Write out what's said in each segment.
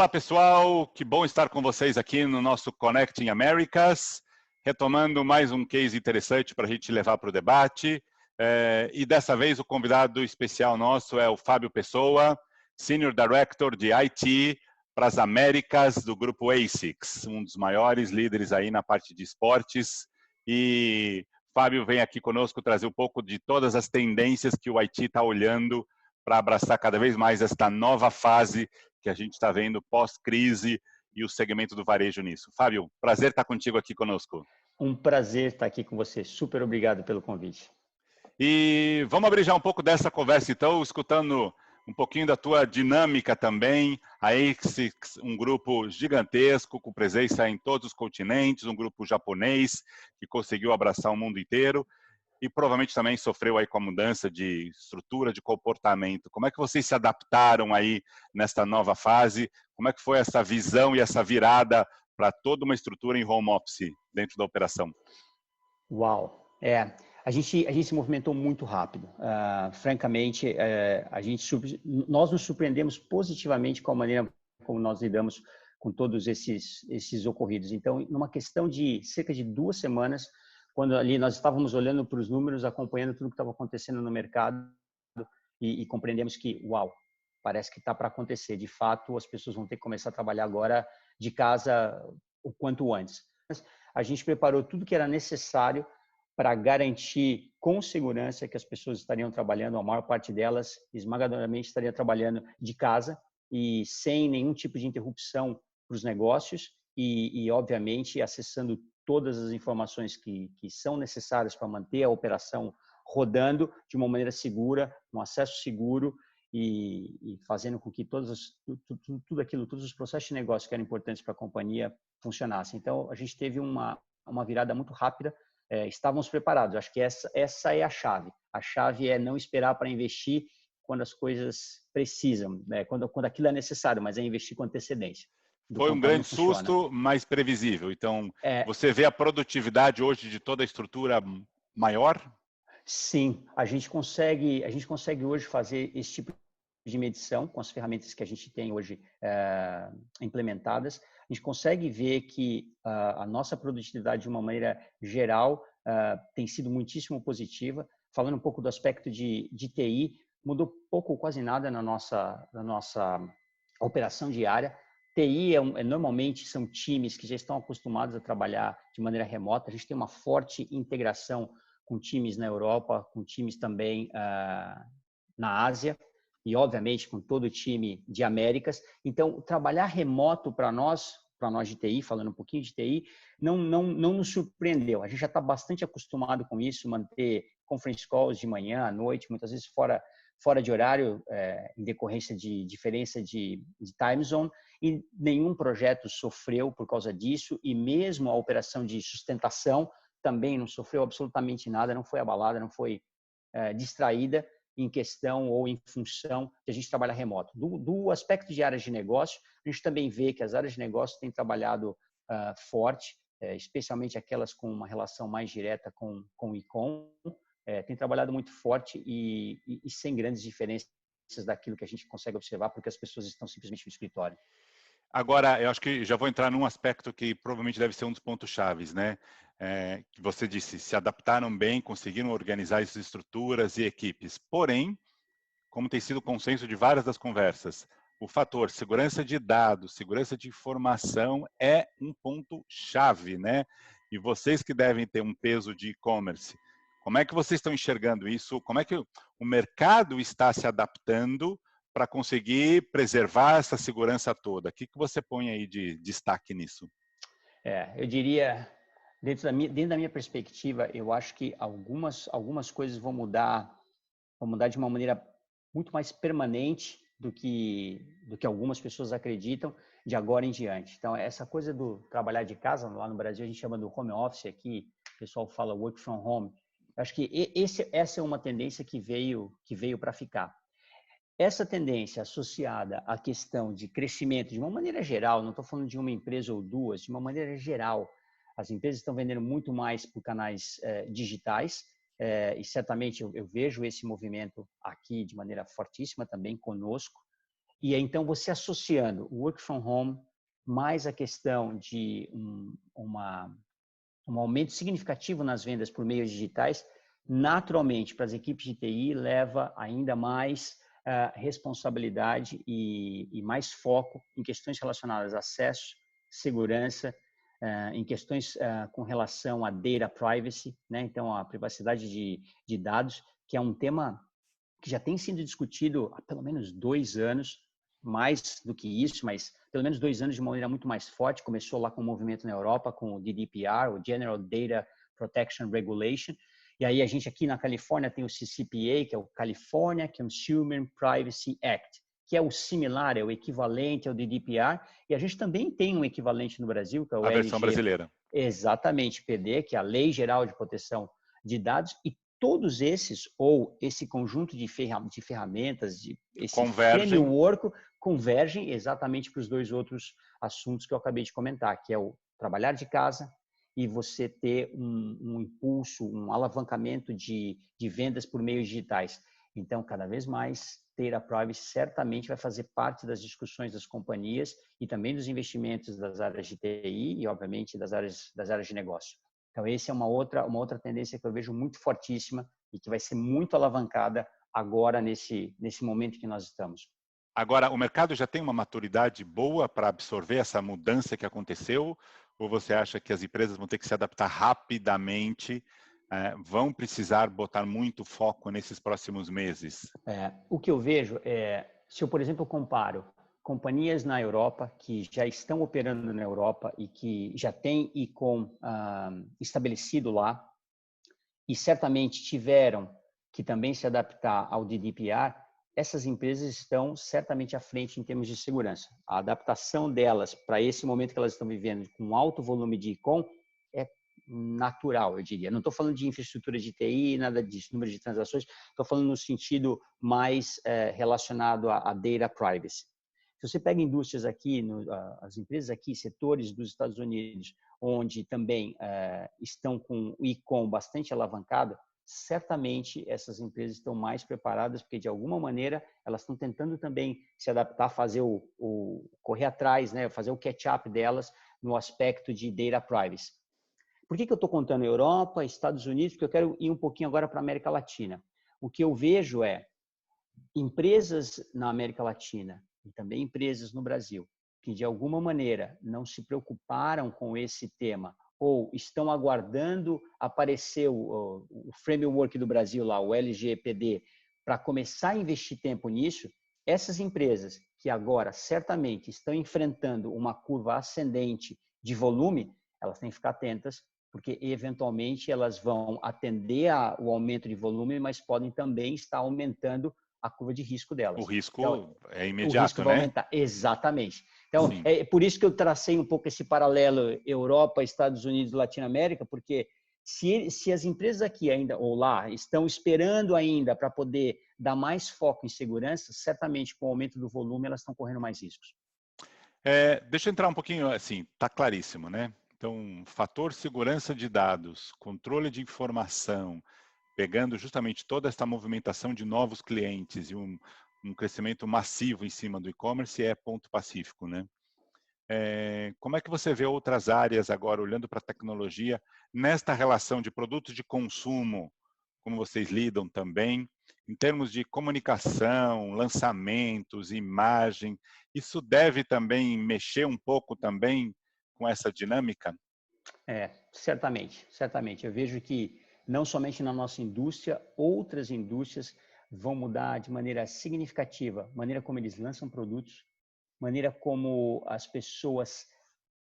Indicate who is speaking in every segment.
Speaker 1: Olá, pessoal. Que bom estar com vocês aqui no nosso Connecting Americas, retomando mais um case interessante para a gente levar para o debate. E dessa vez o convidado especial nosso é o Fábio Pessoa, Senior Director de IT para as Américas do grupo ASICS, um dos maiores líderes aí na parte de esportes. E Fábio vem aqui conosco trazer um pouco de todas as tendências que o IT está olhando para abraçar cada vez mais esta nova fase que a gente está vendo pós-crise e o segmento do varejo nisso. Fábio, prazer estar contigo aqui conosco.
Speaker 2: Um prazer estar aqui com você. Super obrigado pelo convite.
Speaker 1: E vamos abrir já um pouco dessa conversa, então, escutando um pouquinho da tua dinâmica também. A ASICS, um grupo gigantesco, com presença em todos os continentes, um grupo japonês que conseguiu abraçar o mundo inteiro e provavelmente também sofreu aí com a mudança de estrutura, de comportamento. Como é que vocês se adaptaram aí nesta nova fase? Como é que foi essa visão e essa virada para toda uma estrutura em home office dentro da operação?
Speaker 2: Uau! A gente se movimentou muito rápido. Francamente, nós nos surpreendemos positivamente com a maneira como nós lidamos com todos esses ocorridos. Então, numa questão de cerca de 2 semanas, quando ali nós estávamos olhando para os números, acompanhando tudo que estava acontecendo no mercado e compreendemos que, uau, parece que está para acontecer. De fato, as pessoas vão ter que começar a trabalhar agora de casa o quanto antes. A gente preparou tudo que era necessário para garantir com segurança que as pessoas estariam trabalhando, a maior parte delas, esmagadoramente, estaria trabalhando de casa e sem nenhum tipo de interrupção para os negócios e, obviamente, acessando todas as informações que são necessárias para manter a operação rodando de uma maneira segura, um acesso seguro e fazendo com que tudo aquilo, todos os processos de negócio que eram importantes para a companhia funcionassem. Então, a gente teve uma virada muito rápida. Estávamos preparados. Acho que essa é a chave. A chave é não esperar para investir quando as coisas precisam, né? quando aquilo é necessário, mas é investir com antecedência.
Speaker 1: Foi um grande susto, mas previsível. Então, você vê a produtividade hoje de toda a estrutura maior?
Speaker 2: Sim, a gente consegue hoje fazer esse tipo de medição com as ferramentas que a gente tem hoje implementadas. A gente consegue ver que a nossa produtividade, de uma maneira geral, tem sido muitíssimo positiva. Falando um pouco do aspecto de TI, mudou pouco ou quase nada na nossa operação diária. TI normalmente são times que já estão acostumados a trabalhar de maneira remota. A gente tem uma forte integração com times na Europa, com times também na Ásia e, obviamente, com todo o time de Américas. Então, trabalhar remoto para nós de TI, falando um pouquinho de TI, não nos surpreendeu. A gente já está bastante acostumado com isso, manter conference calls de manhã, à noite, muitas vezes fora de horário, em decorrência de diferença de time zone, e nenhum projeto sofreu por causa disso, e mesmo a operação de sustentação também não sofreu absolutamente nada, não foi abalada, não foi distraída em questão ou em função de a gente trabalhar remoto. Do aspecto de áreas de negócio, a gente também vê que as áreas de negócio têm trabalhado forte, especialmente aquelas com uma relação mais direta com o e-com, tem trabalhado muito forte e sem grandes diferenças daquilo que a gente consegue observar, porque as pessoas estão simplesmente no escritório.
Speaker 1: Agora, eu acho que já vou entrar num aspecto que provavelmente deve ser um dos pontos chaves, né? Que você disse, se adaptaram bem, conseguiram organizar essas estruturas e equipes. Porém, como tem sido o consenso de várias das conversas, o fator segurança de dados, segurança de informação é um ponto chave, né? E vocês que devem ter um peso de e-commerce, como é que vocês estão enxergando isso? Como é que o mercado está se adaptando para conseguir preservar essa segurança toda? O que você põe aí de destaque nisso?
Speaker 2: Eu diria, dentro da minha perspectiva, eu acho que algumas coisas vão mudar de uma maneira muito mais permanente do que algumas pessoas acreditam de agora em diante. Então, essa coisa do trabalhar de casa, lá no Brasil a gente chama do home office, aqui o pessoal fala work from home. Eu acho que essa é uma tendência que veio para ficar. Essa tendência associada à questão de crescimento, de uma maneira geral, não estou falando de uma empresa ou duas, de uma maneira geral, as empresas estão vendendo muito mais por canais digitais, e certamente eu vejo esse movimento aqui de maneira fortíssima também conosco. E então você associando o work from home mais a questão de um aumento significativo nas vendas por meios digitais, naturalmente para as equipes de TI leva ainda mais responsabilidade e mais foco em questões relacionadas a acesso, segurança, em questões com relação a data privacy, né? Então a privacidade de dados, que é um tema que já tem sido discutido há pelo menos 2 anos, mais do que isso, mas pelo menos 2 anos de uma maneira muito mais forte. Começou lá com o movimento na Europa, com o GDPR, o General Data Protection Regulation. E aí a gente aqui na Califórnia tem o CCPA, que é o California Consumer Privacy Act, que é o similar, é o equivalente ao GDPR. E a gente também tem um equivalente no Brasil, que é o
Speaker 1: A versão brasileira.
Speaker 2: Exatamente, PD, que é a Lei Geral de Proteção de Dados. E todos esses, ou esse conjunto de ferramentas, esse framework, convergem exatamente para os 2 outros assuntos que eu acabei de comentar, que é o trabalhar de casa e você ter um impulso, um alavancamento de vendas por meios digitais. Então, cada vez mais, data privacy certamente vai fazer parte das discussões das companhias e também dos investimentos das áreas de TI e, obviamente, das áreas de negócio. Então, essa é uma outra tendência que eu vejo muito fortíssima e que vai ser muito alavancada agora nesse momento que nós estamos.
Speaker 1: Agora, o mercado já tem uma maturidade boa para absorver essa mudança que aconteceu? Ou você acha que as empresas vão ter que se adaptar rapidamente, vão precisar botar muito foco nesses próximos meses?
Speaker 2: O que eu vejo se eu, por exemplo, comparo companhias na Europa que já estão operando na Europa e que já têm e-com estabelecido lá e certamente tiveram que também se adaptar ao GDPR, essas empresas estão certamente à frente em termos de segurança. A adaptação delas para esse momento que elas estão vivendo com alto volume de e-com é natural, eu diria. Não estou falando de infraestrutura de TI, nada disso, número de transações, estou falando no sentido mais relacionado à data privacy. Se você pega indústrias aqui, as empresas aqui, setores dos Estados Unidos, onde também estão com o e-com bastante alavancado, certamente essas empresas estão mais preparadas, porque de alguma maneira elas estão tentando também se adaptar, fazer correr atrás, né, fazer o catch-up delas no aspecto de data privacy. Por que eu estou contando Europa, Estados Unidos? Porque eu quero ir um pouquinho agora para a América Latina. O que eu vejo é empresas na América Latina e também empresas no Brasil que de alguma maneira não se preocuparam com esse tema ou estão aguardando aparecer o framework do Brasil lá, o LGPD, para começar a investir tempo nisso, essas empresas que agora certamente estão enfrentando uma curva ascendente de volume, elas têm que ficar atentas, porque eventualmente elas vão atender o aumento de volume, mas podem também estar aumentando a curva de risco delas.
Speaker 1: O risco
Speaker 2: então,
Speaker 1: é imediato,
Speaker 2: o risco vai
Speaker 1: né?
Speaker 2: aumentar. Exatamente. Então,
Speaker 1: Sim.
Speaker 2: é por isso que eu tracei um pouco esse paralelo Europa, Estados Unidos, Latinoamérica, porque se as empresas aqui ainda, ou lá, estão esperando ainda para poder dar mais foco em segurança, certamente com o aumento do volume, elas estão correndo mais riscos.
Speaker 1: Deixa eu entrar um pouquinho, assim, está claríssimo, né? Então, fator segurança de dados, controle de informação, pegando justamente toda essa movimentação de novos clientes e um crescimento massivo em cima do e-commerce é ponto pacífico, né? Como é que você vê outras áreas agora, olhando para a tecnologia, nesta relação de produtos de consumo, como vocês lidam também, em termos de comunicação, lançamentos, imagem, isso deve também mexer um pouco também com essa dinâmica?
Speaker 2: Certamente, certamente. Eu vejo que não somente na nossa indústria, outras indústrias vão mudar de maneira significativa, maneira como eles lançam produtos, maneira como as pessoas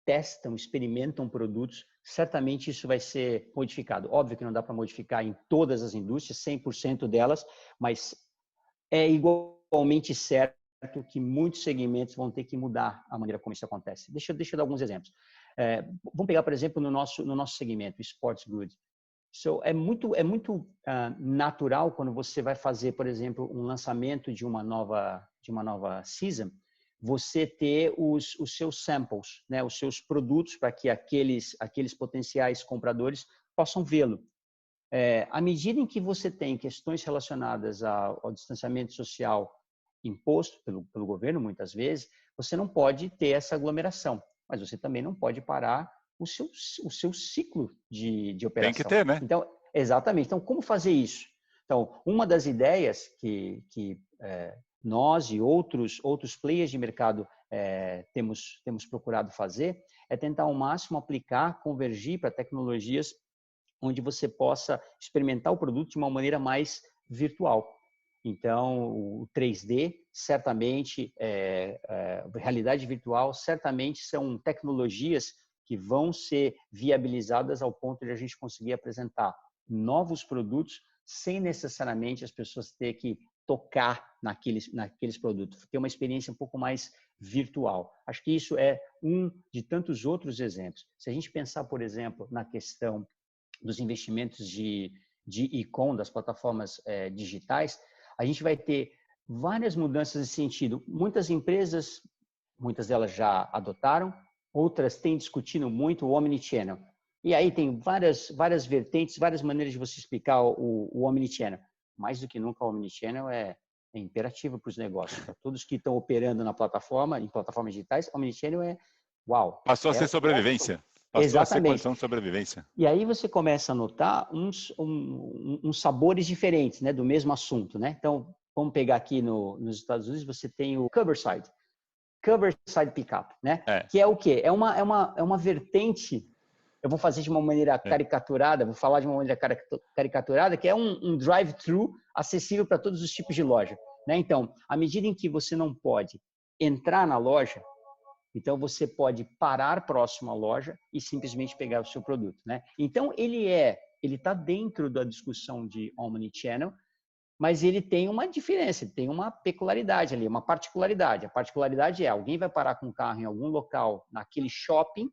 Speaker 2: testam, experimentam produtos, certamente isso vai ser modificado. Óbvio que não dá para modificar em todas as indústrias, 100% delas, mas é igualmente certo que muitos segmentos vão ter que mudar a maneira como isso acontece. Deixa eu dar alguns exemplos. Vamos pegar, por exemplo, no nosso segmento, Sports Goods. É muito natural quando você vai fazer, por exemplo, um lançamento de uma nova season, você ter os seus samples, né, os seus produtos para que aqueles potenciais compradores possam vê-lo. À medida em que você tem questões relacionadas ao distanciamento social imposto pelo governo, muitas vezes, você não pode ter essa aglomeração, mas você também não pode parar o seu ciclo de
Speaker 1: Tem que
Speaker 2: operação.
Speaker 1: ter, né?
Speaker 2: Então, exatamente. Então, como fazer isso? Então, uma das ideias que nós e outros players de mercado temos procurado fazer é tentar ao máximo aplicar, convergir para tecnologias onde você possa experimentar o produto de uma maneira mais virtual. Então, o 3D, certamente, realidade virtual, certamente são tecnologias que vão ser viabilizadas ao ponto de a gente conseguir apresentar novos produtos sem necessariamente as pessoas ter que tocar naqueles produtos, ter uma experiência um pouco mais virtual. Acho que isso é um de tantos outros exemplos. Se a gente pensar, por exemplo, na questão dos investimentos de e-com, das plataformas digitais, a gente vai ter várias mudanças nesse sentido. Muitas empresas, muitas delas já adotaram, outras têm discutido muito o Omnichannel. E aí tem várias vertentes, várias maneiras de você explicar o Omnichannel. Mais do que nunca, o Omnichannel é imperativo para os negócios. Para todos que estão operando na plataforma, em plataformas digitais, Omnichannel é uau.
Speaker 1: Passou a ser sobrevivência. Passou a ser
Speaker 2: Exatamente.
Speaker 1: condição de sobrevivência.
Speaker 2: E aí você começa a notar uns sabores diferentes, né, do mesmo assunto, né? Então, vamos pegar aqui nos Estados Unidos, você tem o Curbside Pickup, né? Que é o quê? É uma vertente, eu vou fazer de uma maneira caricaturada, vou falar de uma maneira caricaturada, que é um drive-thru acessível para todos os tipos de loja, né? Então, à medida em que você não pode entrar na loja, então, você pode parar próximo à loja e simplesmente pegar o seu produto, né? Então, ele está dentro da discussão de Omnichannel, mas ele tem uma diferença, ele tem uma peculiaridade ali, uma particularidade. A particularidade é, alguém vai parar com o carro em algum local, naquele shopping,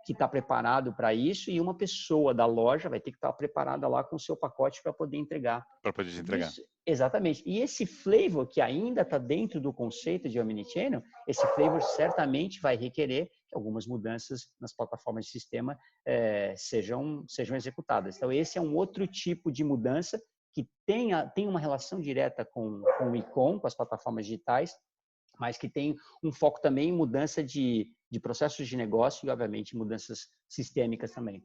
Speaker 2: que está preparado para isso, e uma pessoa da loja vai ter que estar preparada lá com o seu pacote para poder entregar.
Speaker 1: Para poder te entregar.
Speaker 2: Isso, exatamente. E esse flavor que ainda está dentro do conceito de Omnichannel, esse flavor certamente vai requerer que algumas mudanças nas plataformas de sistema sejam executadas. Então, esse é um outro tipo de mudança que tem uma relação direta com o e-com, com as plataformas digitais, mas que tem um foco também em mudança de processos de negócio e, obviamente, mudanças sistêmicas também.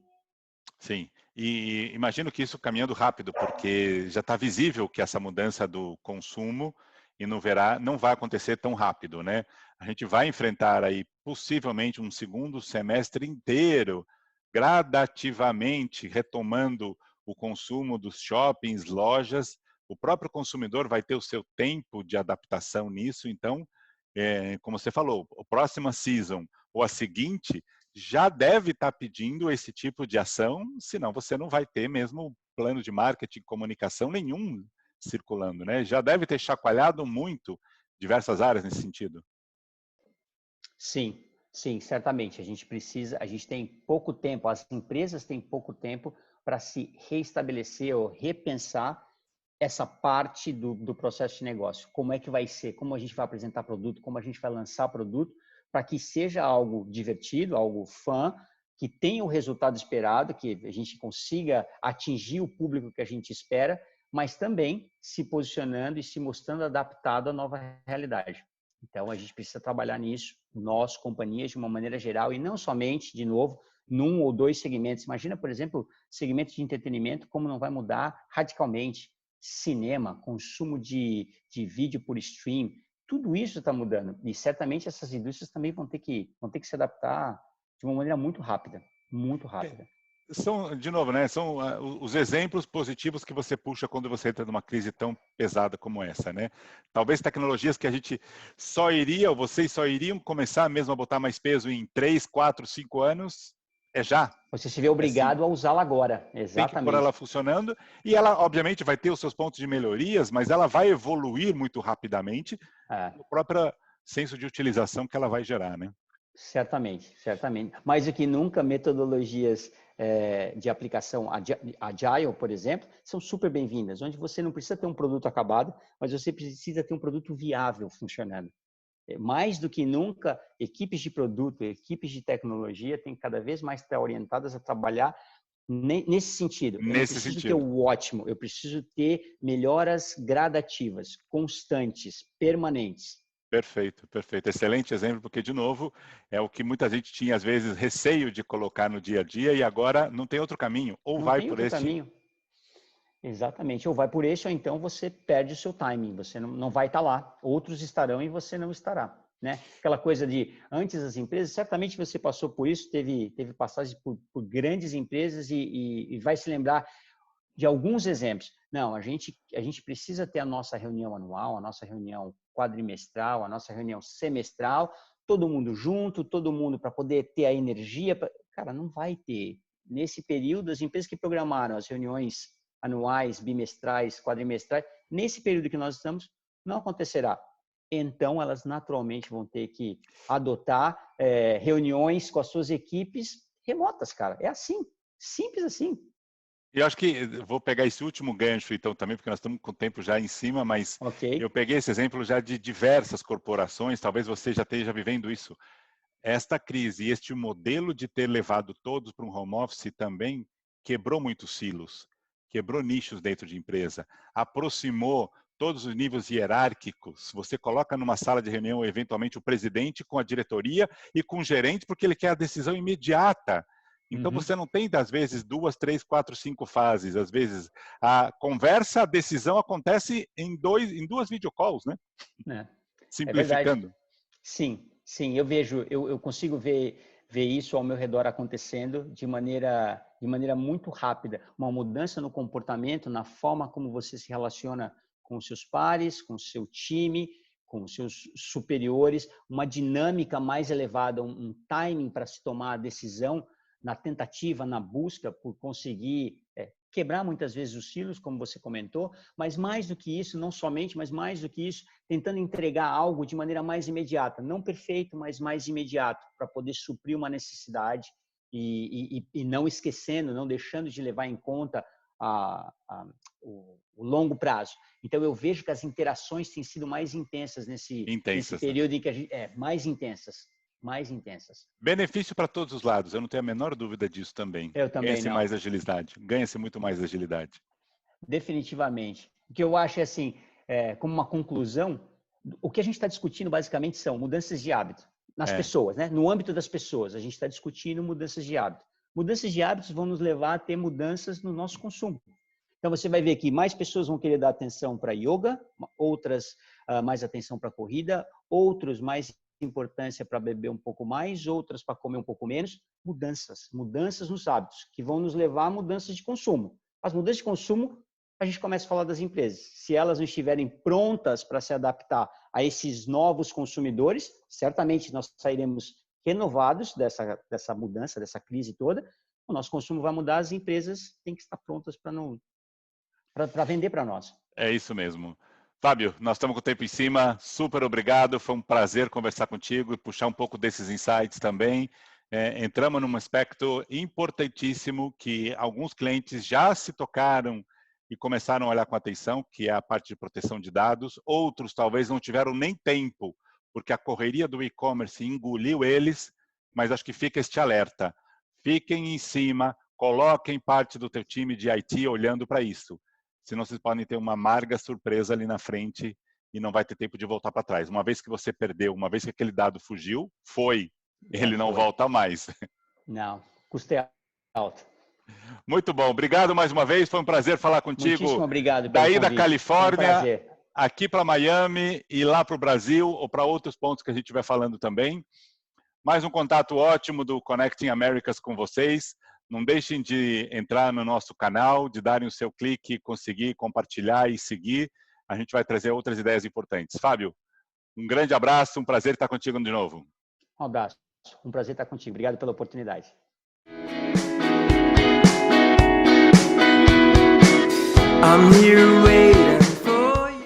Speaker 1: Sim, e imagino que isso caminhando rápido, porque já está visível que essa mudança do consumo e no verão não vai acontecer tão rápido, né? A gente vai enfrentar aí possivelmente um segundo semestre inteiro, gradativamente retomando o consumo dos shoppings, lojas. O próprio consumidor vai ter o seu tempo de adaptação nisso, então, como você falou, a próxima season ou a seguinte já deve estar pedindo esse tipo de ação, senão você não vai ter mesmo plano de marketing, comunicação nenhum circulando, né? Já deve ter chacoalhado muito diversas áreas nesse sentido.
Speaker 2: Sim, certamente. A gente tem pouco tempo, as empresas têm pouco tempo para se reestabelecer ou repensar essa parte do processo de negócio. Como é que vai ser, como a gente vai apresentar produto, como a gente vai lançar produto, para que seja algo divertido, algo fun, que tenha o resultado esperado, que a gente consiga atingir o público que a gente espera, mas também se posicionando e se mostrando adaptado à nova realidade. Então, a gente precisa trabalhar nisso, nós, companhias, de uma maneira geral, e não somente, de novo, num ou dois segmentos. Imagina, por exemplo, segmento de entretenimento, como não vai mudar radicalmente. Cinema, consumo de vídeo por stream, tudo isso está mudando. E certamente essas indústrias também vão ter que se adaptar de uma maneira muito rápida, muito rápida.
Speaker 1: São, de novo, né? São os exemplos positivos que você puxa quando você entra numa crise tão pesada como essa, né? Talvez tecnologias que a gente vocês só iriam começar mesmo a botar mais peso em 3, 4, 5 anos, já.
Speaker 2: Você se vê obrigado a usá-la agora, exatamente.
Speaker 1: Tem que pôr ela funcionando e ela, obviamente, vai ter os seus pontos de melhorias, mas ela vai evoluir muito rapidamente no próprio senso de utilização que ela vai gerar, né?
Speaker 2: Certamente. Mais do que nunca, metodologias de aplicação agile, por exemplo, são super bem-vindas, onde você não precisa ter um produto acabado, mas você precisa ter um produto viável funcionando. Mais do que nunca, equipes de produto, equipes de tecnologia têm cada vez mais estar orientadas a trabalhar Nesse sentido. Eu não preciso ter o ótimo, eu preciso ter melhoras gradativas, constantes, permanentes.
Speaker 1: Perfeito, perfeito. Excelente exemplo, porque, de novo, é o que muita gente tinha, às vezes, receio de colocar no dia a dia e agora não tem outro caminho. Ou
Speaker 2: não
Speaker 1: vai
Speaker 2: tem
Speaker 1: por
Speaker 2: outro
Speaker 1: esse...
Speaker 2: caminho. Exatamente. Ou vai por esse, ou então você perde o seu timing. Você não vai estar lá. Outros estarão e você não estará. Né? Aquela coisa de, antes das empresas, certamente você passou por isso, teve passagens por grandes empresas e vai se lembrar de alguns exemplos. Não, a gente precisa ter a nossa reunião anual, a nossa reunião quadrimestral, a nossa reunião semestral, todo mundo junto, todo mundo para poder ter a energia. Cara, não vai ter. Nesse período, as empresas que programaram as reuniões anuais, bimestrais, quadrimestrais, nesse período que nós estamos, não acontecerá. Então, elas naturalmente vão ter que adotar reuniões com as suas equipes remotas, cara. É assim, simples assim.
Speaker 1: E eu acho que vou pegar esse último gancho, então, também, porque nós estamos com o tempo já em cima, mas eu peguei esse exemplo já de diversas corporações, talvez você já esteja vivendo isso. Esta crise e este modelo de ter levado todos para um home office também quebrou muitos silos, quebrou nichos dentro de empresa, aproximou todos os níveis hierárquicos. Você coloca numa sala de reunião, eventualmente, o presidente com a diretoria e com o gerente, porque ele quer a decisão imediata. Então, você não tem, às vezes, 2, 3, 4, 5 fases. Às vezes, a conversa, a decisão acontece em 2 videocalls, né? Simplificando.
Speaker 2: É verdade. Sim, eu consigo ver isso ao meu redor acontecendo de maneira muito rápida. Uma mudança no comportamento, na forma como você se relaciona com os seus pares, com o seu time, com os seus superiores, uma dinâmica mais elevada, um timing para se tomar a decisão, na tentativa, na busca por conseguir quebrar muitas vezes os silos, como você comentou, mas mais do que isso, não somente, mas mais do que isso, tentando entregar algo de maneira mais imediata, não perfeito, mas mais imediato, para poder suprir uma necessidade e não esquecendo, não deixando de levar em conta o longo prazo. Então, eu vejo que as interações têm sido mais intensas nesse período em que a gente... mais intensas.
Speaker 1: Benefício para todos os lados, eu não tenho a menor dúvida disso também.
Speaker 2: Eu também
Speaker 1: Ganha-se mais agilidade, ganha-se muito mais agilidade.
Speaker 2: Definitivamente. O que eu acho é assim, como uma conclusão, o que a gente está discutindo basicamente são mudanças de hábito nas pessoas, né? No âmbito das pessoas, a gente está discutindo mudanças de hábito. Mudanças de hábitos vão nos levar a ter mudanças no nosso consumo. Então, você vai ver que mais pessoas vão querer dar atenção para yoga, outras mais atenção para corrida, outros mais importância para beber um pouco mais, outras para comer um pouco menos. Mudanças nos hábitos, que vão nos levar a mudanças de consumo. As mudanças de consumo, a gente começa a falar das empresas. Se elas não estiverem prontas para se adaptar a esses novos consumidores, certamente nós sairemos renovados dessa mudança, dessa crise toda. O nosso consumo vai mudar, as empresas têm que estar prontas para vender para nós.
Speaker 1: É isso mesmo. Fábio, nós estamos com o tempo em cima, super obrigado, foi um prazer conversar contigo e puxar um pouco desses insights também. Entramos num aspecto importantíssimo que alguns clientes já se tocaram e começaram a olhar com atenção, que é a parte de proteção de dados. Outros talvez não tiveram nem tempo, porque a correria do e-commerce engoliu eles, mas acho que fica este alerta. Fiquem em cima, coloquem parte do teu time de IT olhando para isso. Senão vocês podem ter uma amarga surpresa ali na frente e não vai ter tempo de voltar para trás. Uma vez que você perdeu, uma vez que aquele dado fugiu, ele não volta mais.
Speaker 2: Não, custo é alto.
Speaker 1: Muito bom, obrigado mais uma vez, foi um prazer falar contigo.
Speaker 2: Muitíssimo obrigado pelo
Speaker 1: daí
Speaker 2: convite.
Speaker 1: Da Califórnia, aqui para Miami e lá para o Brasil ou para outros pontos que a gente estiver falando também. Mais um contato ótimo do Connecting Americas com vocês. Não deixem de entrar no nosso canal, de darem o seu clique, conseguir compartilhar e seguir. A gente vai trazer outras ideias importantes. Fábio, um grande abraço, um prazer estar contigo de novo.
Speaker 2: Um abraço, um prazer estar contigo. Obrigado pela oportunidade.
Speaker 3: I'm here waiting